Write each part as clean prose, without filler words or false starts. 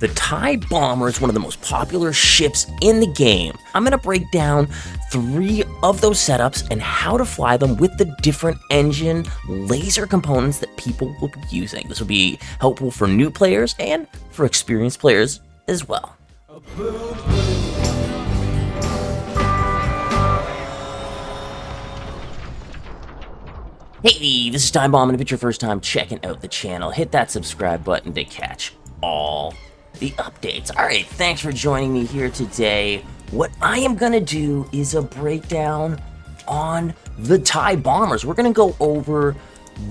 The TIE Bomber is one of the most popular ships in the game. I'm going to break down 3 of those setups and how to fly them with the different engine laser components that people will be using. This will be helpful for new players and for experienced players as well. Hey, this is Time Bomb, and if it's your first time checking out the channel, hit that subscribe button to catch all the updates. Alright, thanks for joining me here today. What I am going to do is a breakdown on the TIE Bombers. We're going to go over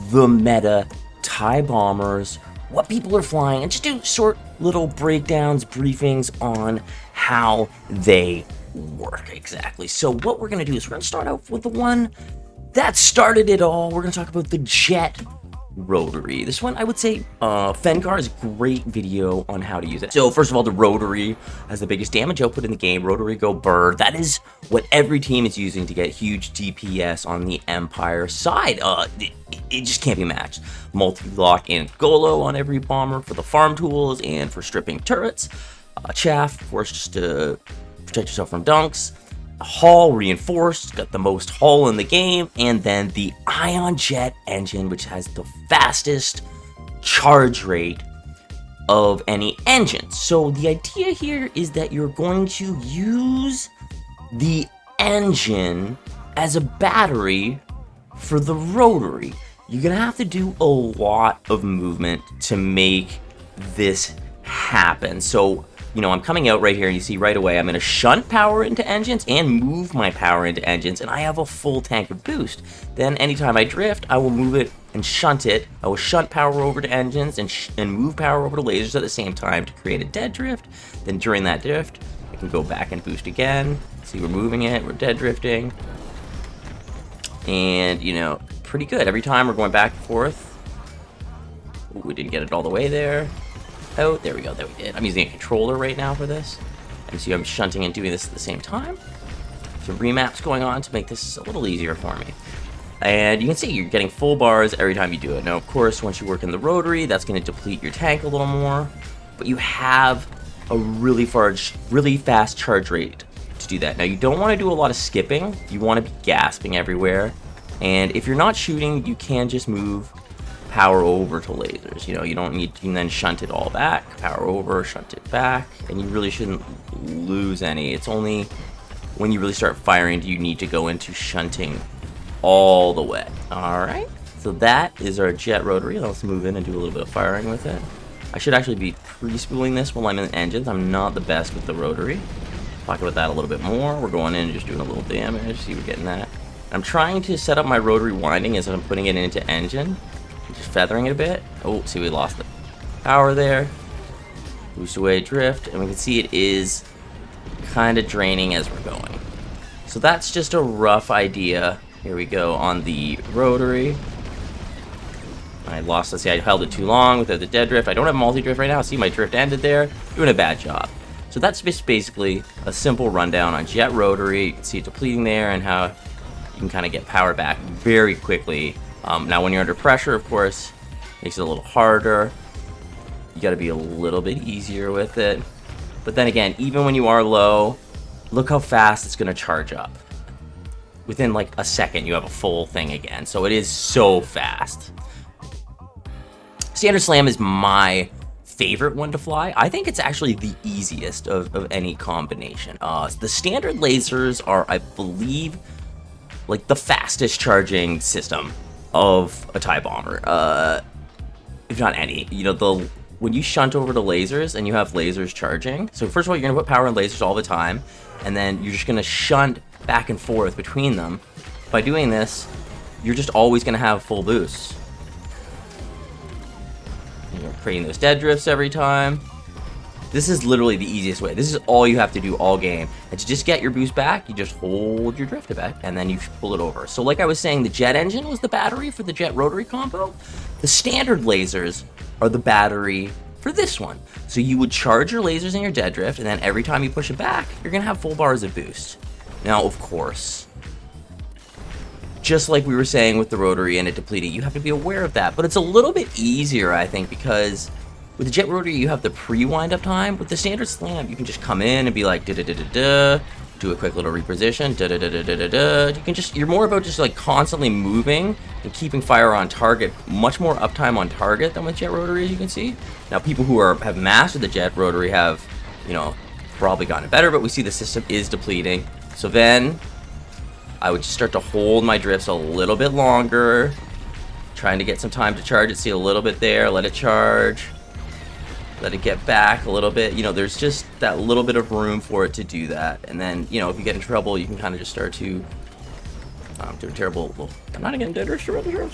the meta TIE Bombers, what people are flying, and just do short little breakdowns, briefings on how they work exactly. So what we're going to do is we're going to start out with the one that started it all. We're going to talk about the Jet Rotary. This one, I would say, Fenkar has a great video on how to use it. So first of all, the Rotary has the biggest damage output in the game. Rotary go burr. That is what every team is using to get huge DPS on the Empire side. It just can't be matched. Multi-lock and Golo on every bomber for the farm tools and for stripping turrets. Chaff, of course, just to protect yourself from dunks. Hull reinforced, got the most hull in the game, and then the Ion Jet engine, which has the fastest charge rate of any engine. So the idea here is that you're going to use the engine as a battery for the rotary. You're gonna have to do a lot of movement to make this happen. So I'm coming out right here, and you see right away I'm going to shunt power into engines and move my power into engines, and I have a full tank of boost. Then anytime I drift, I will move it and shunt it. I will shunt power over to engines and move power over to lasers at the same time to create a dead drift. Then during that drift, I can go back and boost again. See, we're moving it, we're dead drifting. And, pretty good. Every time we're going back and forth. Ooh, we didn't get it all the way there. Oh, there we go, there we did. I'm using a controller right now for this. And so I'm shunting and doing this at the same time. Some remaps going on to make this a little easier for me. And you can see you're getting full bars every time you do it. Now, of course, once you work in the rotary, that's going to deplete your tank a little more. But you have a really fast charge rate to do that. Now, you don't want to do a lot of skipping. You want to be gasping everywhere. And if you're not shooting, you can just move power over to lasers. You don't need to then shunt it all back. Power over, shunt it back, and you really shouldn't lose any. It's only when you really start firing do you need to go into shunting all the way. Alright, so that is our Jet Rotary. Let's move in and do a little bit of firing with it. I should actually be pre-spooling this while I'm in the engines. I'm not the best with the Rotary. Talk about that a little bit more. We're going in and just doing a little damage. See, we're getting that. I'm trying to set up my Rotary winding as I'm putting it into engine. Just feathering it a bit. Oh, see, we lost the power there. Boost away, drift, and we can see it is kind of draining as we're going. So that's just a rough idea. Here we go on the rotary. I lost, let's see, I held it too long without the dead drift. I don't have multi-drift right now. See, my drift ended there. Doing a bad job. So that's just basically a simple rundown on Jet Rotary. You can see it depleting there and how you can kind of get power back very quickly. Now when you're under pressure, of course, it makes it a little harder. You got to be a little bit easier with it. But then again, even when you are low, look how fast it's going to charge up. Within like a second, you have a full thing again. So it is so fast. Standard Slam is my favorite one to fly. I think it's actually the easiest of any combination. The standard lasers are, I believe, like the fastest charging system of a TIE Bomber, if not any. When you shunt over to lasers and you have lasers charging, so first of all, you're gonna put power in lasers all the time, and then you're just gonna shunt back and forth between them. By doing this, you're just always gonna have full boosts. You're creating those dead drifts every time. This is literally the easiest way. This is all you have to do all game. And to just get your boost back, you just hold your drift back, and then you pull it over. So like I was saying, the jet engine was the battery for the jet rotary combo. The standard lasers are the battery for this one. So you would charge your lasers in your dead drift, and then every time you push it back, you're going to have full bars of boost. Now, of course, just like we were saying with the rotary and it depleting, you have to be aware of that. But it's a little bit easier, I think, because With the jet rotary, you have the pre-wind up time. With the standard slam, you can just come in and be like, da-da-da-da-da, do a quick little reposition, da-da-da-da-da-da. You're more about just like constantly moving and keeping fire on target. Much more uptime on target than with jet rotary, as you can see. Now, people who have mastered the jet rotary have, you know, probably gotten better, but we see the system is depleting. So then, I would just start to hold my drifts a little bit longer, trying to get some time to charge it. See a little bit there, let it charge. Let it get back a little bit. You know, there's just that little bit of room for it to do that. And then, you know, if you get in trouble, you can kind of just start to do a terrible. Well, I'm not getting dead or sure. You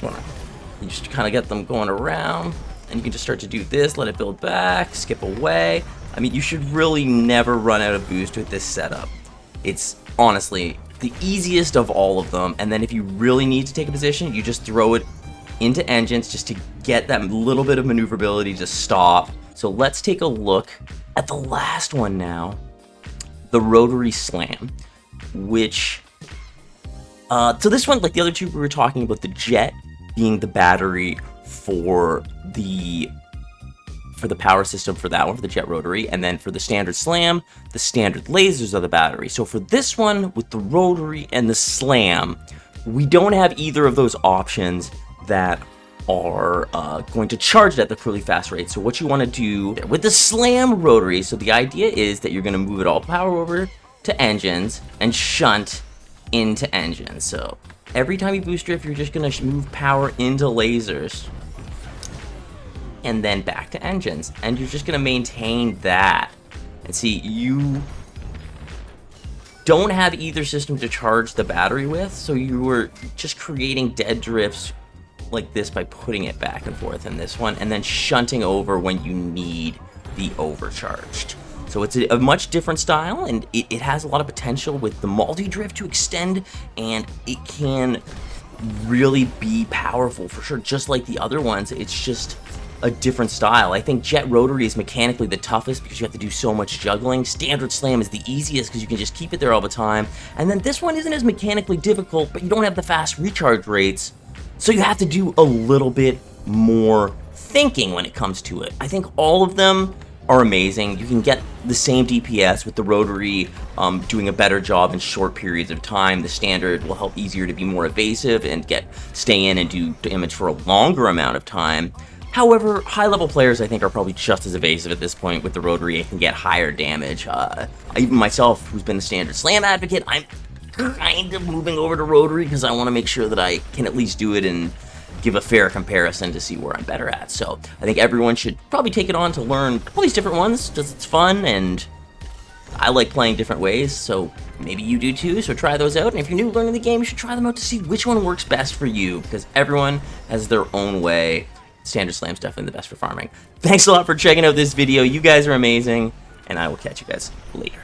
just kind of get them going around, and you can just start to do this. Let it build back, skip away. I mean, you should really never run out of boost with this setup. It's honestly the easiest of all of them. And then if you really need to take a position, you just throw it into engines just to get that little bit of maneuverability to stop. So let's take a look at the last one now, the rotary slam, which, so this one, like the other two, we were talking about the jet being the battery for the power system for that one, for the jet rotary, and then for the standard slam, the standard lasers are the battery. So for this one, with the rotary and the slam, we don't have either of those options that are going to charge it at the really fast rate. So what you want to do with the slam rotary, so the idea is that you're going to move it all power over to engines and shunt into engines. So every time you boost drift, you're just going to move power into lasers and then back to engines, and you're just going to maintain that. And see, you don't have either system to charge the battery with, so you are just creating dead drifts like this by putting it back and forth in this one, and then shunting over when you need the overcharged. So it's a much different style, and it has a lot of potential with the multi-drift to extend, and it can really be powerful for sure, just like the other ones. It's just a different style. I think jet rotary is mechanically the toughest because you have to do so much juggling. Standard slam is the easiest because you can just keep it there all the time. And then this one isn't as mechanically difficult, but you don't have the fast recharge rates, so you have to do a little bit more thinking when it comes to it. I think all of them are amazing. You can get the same DPS with the rotary doing a better job in short periods of time. The standard will help easier to be more evasive and stay in and do damage for a longer amount of time. However, high-level players, I think, are probably just as evasive at this point with the rotary and can get higher damage. Even myself, who's been the standard slam advocate, I'm kind of moving over to rotary because I want to make sure that I can at least do it and give a fair comparison to see where I'm better at. So I think everyone should probably take it on to learn all these different ones because it's fun, and I like playing different ways, so maybe you do too, so try those out. And if you're new learning the game, you should try them out to see which one works best for you, because everyone has their own way. Standard Slam's definitely the best for farming. Thanks a lot for checking out this video. You guys are amazing, and I will catch you guys later.